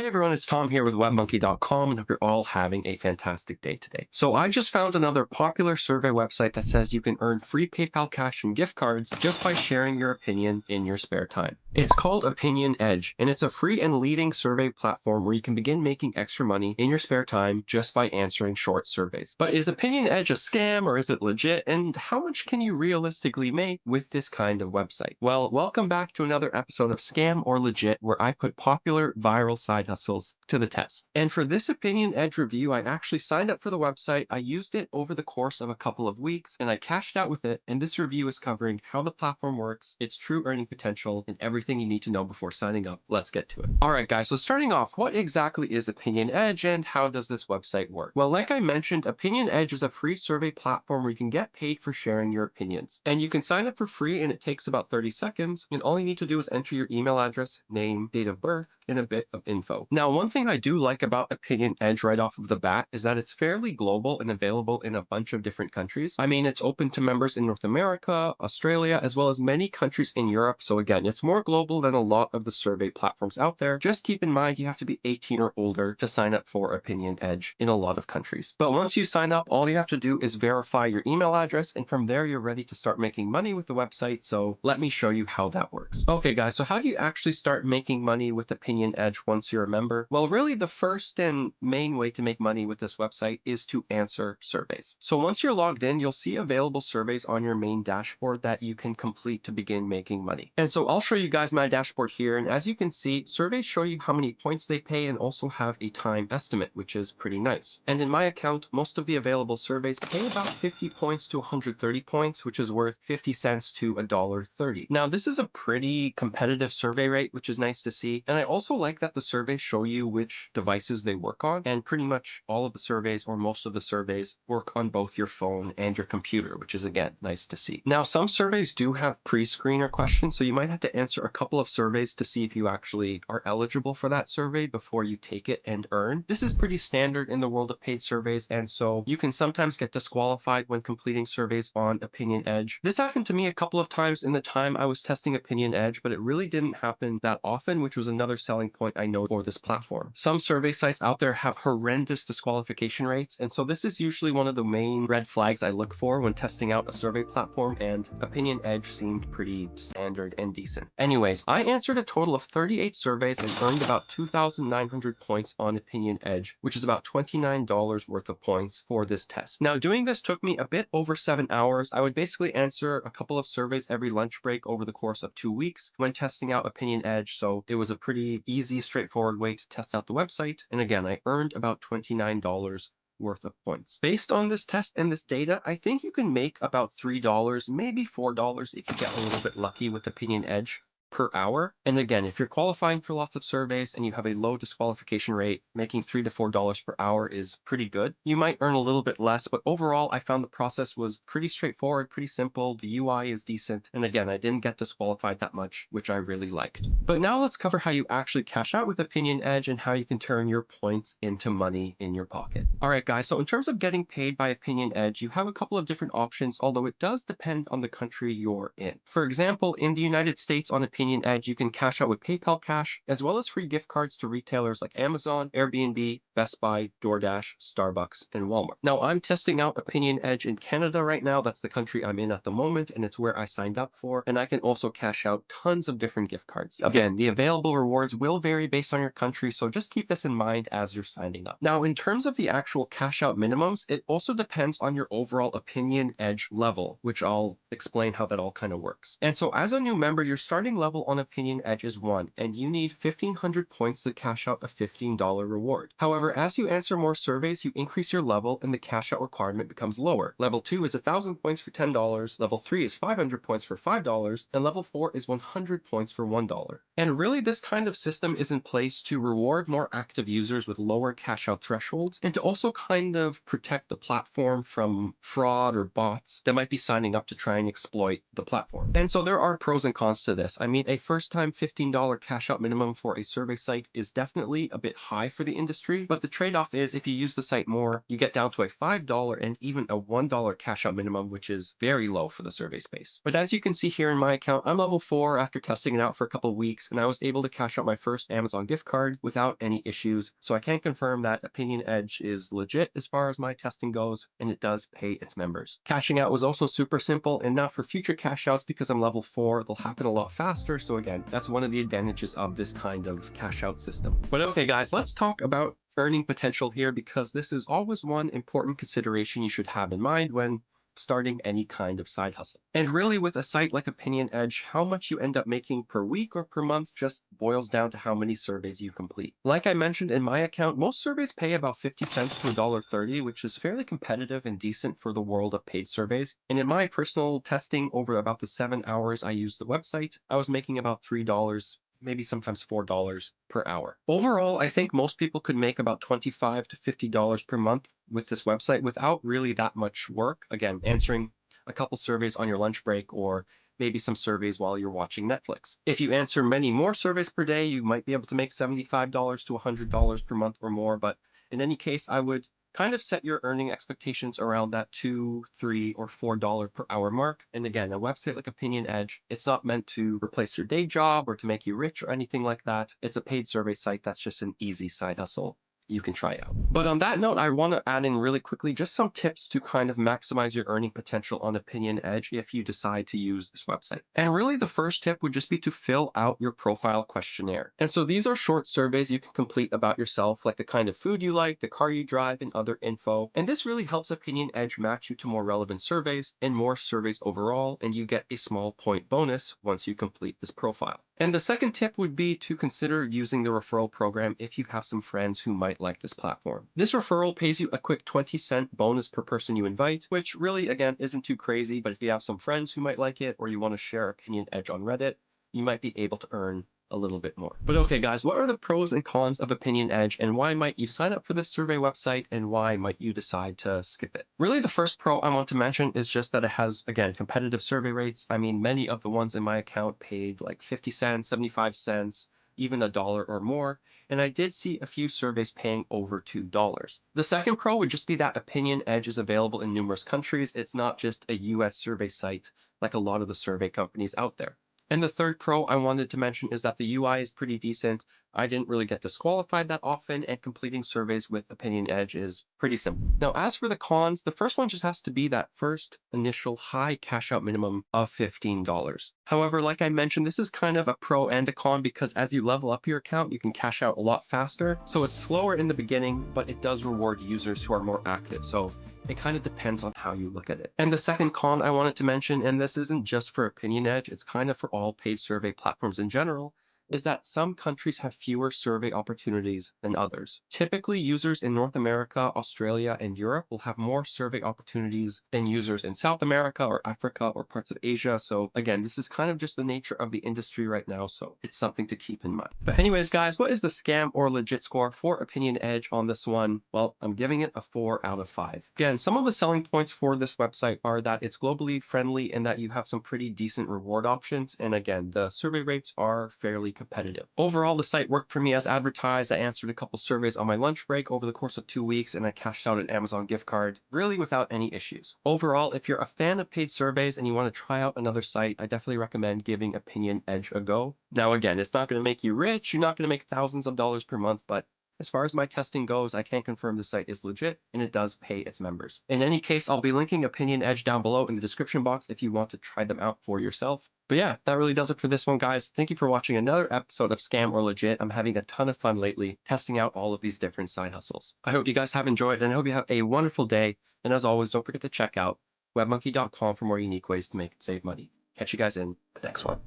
Hey everyone, it's Tom here with webmonkey.com and hope you're all having a fantastic day today. So I just found another popular survey website that says you can earn free PayPal cash and gift cards just by sharing your opinion in your spare time. It's called Opinion Edge, and it's a free and leading survey platform where you can begin making extra money in your spare time just by answering short surveys. But is Opinion Edge a scam or is it legit? And how much can you realistically make with this kind of website? Well, welcome back to another episode of Scam or Legit, where I put popular viral side hustles to the test. And for this Opinion Edge review, I actually signed up for the website, I used it over the course of a couple of weeks, and I cashed out with it. And this review is covering how the platform works, its true earning potential, and everything you need to know before signing up. Let's get to it. All right, guys, so starting off, what exactly is Opinion Edge and how does this website work? Well, like I mentioned, Opinion Edge is a free survey platform where you can get paid for sharing your opinions. And you can sign up for free and it takes about 30 seconds. And all you need to do is enter your email address, name, date of birth, and a bit of info. Now, one thing I do like about Opinion Edge right off of the bat is that it's fairly global and available in a bunch of different countries. I mean, it's open to members in North America, Australia, as well as many countries in Europe. So again, it's more global than a lot of the survey platforms out there. Just keep in mind, you have to be 18 or older to sign up for Opinion Edge in a lot of countries. But once you sign up, all you have to do is verify your email address, and from there, you're ready to start making money with the website. So let me show you how that works. Okay, guys, so how do you actually start making money with Opinion Edge once you're a member? Well, really the first and main way to make money with this website is to answer surveys. So once you're logged in, you'll see available surveys on your main dashboard that you can complete to begin making money. And so I'll show you guys my dashboard here. And as you can see, surveys show you how many points they pay and also have a time estimate, which is pretty nice. And in my account, most of the available surveys pay about 50 points to 130 points, which is worth 50 cents to $1.30. Now, this is a pretty competitive survey rate, which is nice to see. And I also like that the surveys show you which devices they work on, and pretty much all of the surveys or most of the surveys work on both your phone and your computer, which is again nice to see. Now, some surveys do have pre-screener questions, so you might have to answer a couple of surveys to see if you actually are eligible for that survey before you take it and earn. This is pretty standard in the world of paid surveys, and so you can sometimes get disqualified when completing surveys on Opinion Edge. This happened to me a couple of times in the time I was testing Opinion Edge, but it really didn't happen that often, which was another selling point I know for this platform. Some survey sites out there have horrendous disqualification rates, and so this is usually one of the main red flags I look for when testing out a survey platform, and Opinion Edge seemed pretty standard and decent. Anyways, I answered a total of 38 surveys and earned about 2,900 points on Opinion Edge, which is about $29 worth of points for this test. Now, doing this took me a bit over 7 hours. I would basically answer a couple of surveys every lunch break over the course of 2 weeks when testing out Opinion Edge, so it was a pretty easy, straightforward way to test out the website. And again, I earned about $29 worth of points. Based on this test and this data, I think you can make about $3, maybe $4 if you get a little bit lucky with Opinion Edge per hour. And again, if you're qualifying for lots of surveys and you have a low disqualification rate, making $3 to $4 per hour is pretty good. You might earn a little bit less, but overall, I found the process was pretty straightforward, pretty simple. The UI is decent. And again, I didn't get disqualified that much, which I really liked. But now let's cover how you actually cash out with Opinion Edge and how you can turn your points into money in your pocket. All right, guys, so in terms of getting paid by Opinion Edge, you have a couple of different options, although it does depend on the country you're in. For example, in the United States on Opinion Edge, you can cash out with PayPal Cash, as well as free gift cards to retailers like Amazon, Airbnb, Best Buy, DoorDash, Starbucks, and Walmart. Now, I'm testing out Opinion Edge in Canada right now. That's the country I'm in at the moment, and it's where I signed up for. And I can also cash out tons of different gift cards. Again, the available rewards will vary based on your country, so just keep this in mind as you're signing up. Now, in terms of the actual cash out minimums, it also depends on your overall Opinion Edge level, which I'll explain how that all kind of works. And so as a new member, your starting level on Opinion Edge is 1, and you need 1,500 points to cash out a $15 reward. However, as you answer more surveys, you increase your level and the cash out requirement becomes lower. Level 2 is 1,000 points for $10, level 3 is 500 points for $5, and level 4 is 100 points for $1. And really, this kind of system is in place to reward more active users with lower cash out thresholds, and to also kind of protect the platform from fraud or bots that might be signing up to try and exploit the platform. And so there are pros and cons to this. I mean, a first-time $15 cash-out minimum for a survey site is definitely a bit high for the industry, but the trade-off is if you use the site more, you get down to a $5 and even a $1 cash-out minimum, which is very low for the survey space. But as you can see here in my account, I'm level 4 after testing it out for a couple of weeks, and I was able to cash out my first Amazon gift card without any issues, so I can confirm that Opinion Edge is legit as far as my testing goes, and it does pay its members. Cashing out was also super simple, and now for future cash outs, because I'm level 4, they'll happen a lot faster, so again, that's one of the advantages of this kind of cash out system. But okay guys, let's talk about earning potential here, because this is always one important consideration you should have in mind when starting any kind of side hustle. And really with a site like Opinion Edge, how much you end up making per week or per month just boils down to how many surveys you complete. Like I mentioned in my account, most surveys pay about 50 cents to $1.30, which is fairly competitive and decent for the world of paid surveys. And in my personal testing over about the 7 hours I used the website, I was making about $3, maybe sometimes $4 per hour. Overall, I think most people could make about $25 to $50 per month with this website without really that much work. Again, answering a couple surveys on your lunch break or maybe some surveys while you're watching Netflix. If you answer many more surveys per day, you might be able to make $75 to $100 per month or more. But in any case, I would kind of set your earning expectations around that $2, $3, or $4 per hour mark. And again, a website like Opinion Edge, it's not meant to replace your day job or to make you rich or anything like that. It's a paid survey site that's just an easy side hustle you can try out. But on that note, I want to add in really quickly just some tips to kind of maximize your earning potential on Opinion Edge if you decide to use this website. And really the first tip would just be to fill out your profile questionnaire. And so these are short surveys you can complete about yourself, like the kind of food you like, the car you drive, and other info. And this really helps Opinion Edge match you to more relevant surveys and more surveys overall, and you get a small point bonus once you complete this profile. And the second tip would be to consider using the referral program if you have some friends who might like this platform. This referral pays you a quick 20-cent bonus per person you invite, which really, again, isn't too crazy, but if you have some friends who might like it or you want to share Opinion Edge on Reddit, you might be able to earn a little bit more. But okay, guys, what are the pros and cons of Opinion Edge, and why might you sign up for this survey website, and why might you decide to skip it? Really, the first pro I want to mention is just that it has, again, competitive survey rates. I mean, many of the ones in my account paid like 50 cents, 75 cents, even $1 or more, and I did see a few surveys paying over $2. The second pro would just be that Opinion Edge is available in numerous countries. It's not just a US survey site like a lot of the survey companies out there. And the third pro I wanted to mention is that the UI is pretty decent. I didn't really get disqualified that often, and completing surveys with Opinion Edge is pretty simple. Now, as for the cons, the first one just has to be that first initial high cash out minimum of $15. However, like I mentioned, this is kind of a pro and a con because as you level up your account, you can cash out a lot faster. So it's slower in the beginning, but it does reward users who are more active. So it kind of depends on how you look at it. And the second con I wanted to mention, and this isn't just for Opinion Edge, it's kind of for all paid survey platforms in general, is that some countries have fewer survey opportunities than others. Typically, users in North America, Australia, and Europe will have more survey opportunities than users in South America or Africa or parts of Asia. So again, this is kind of just the nature of the industry right now, so it's something to keep in mind. But anyways, guys, what is the scam or legit score for Opinion Edge on this one? Well, I'm giving it a 4 out of 5. Again, some of the selling points for this website are that it's globally friendly and that you have some pretty decent reward options. And again, the survey rates are fairly competitive. Overall, the site worked for me as advertised. I answered a couple surveys on my lunch break over the course of 2 weeks, and I cashed out an Amazon gift card really without any issues. Overall, if you're a fan of paid surveys and you want to try out another site, I definitely recommend giving Opinion Edge a go. Now, again, it's not going to make you rich. You're not going to make thousands of dollars per month, but as far as my testing goes, I can confirm the site is legit and it does pay its members. In any case, I'll be linking Opinion Edge down below in the description box if you want to try them out for yourself. But yeah, that really does it for this one, guys. Thank you for watching another episode of Scam or Legit. I'm having a ton of fun lately testing out all of these different side hustles. I hope you guys have enjoyed, and I hope you have a wonderful day. And as always, don't forget to check out webmonkey.com for more unique ways to make and save money. Catch you guys in the next one.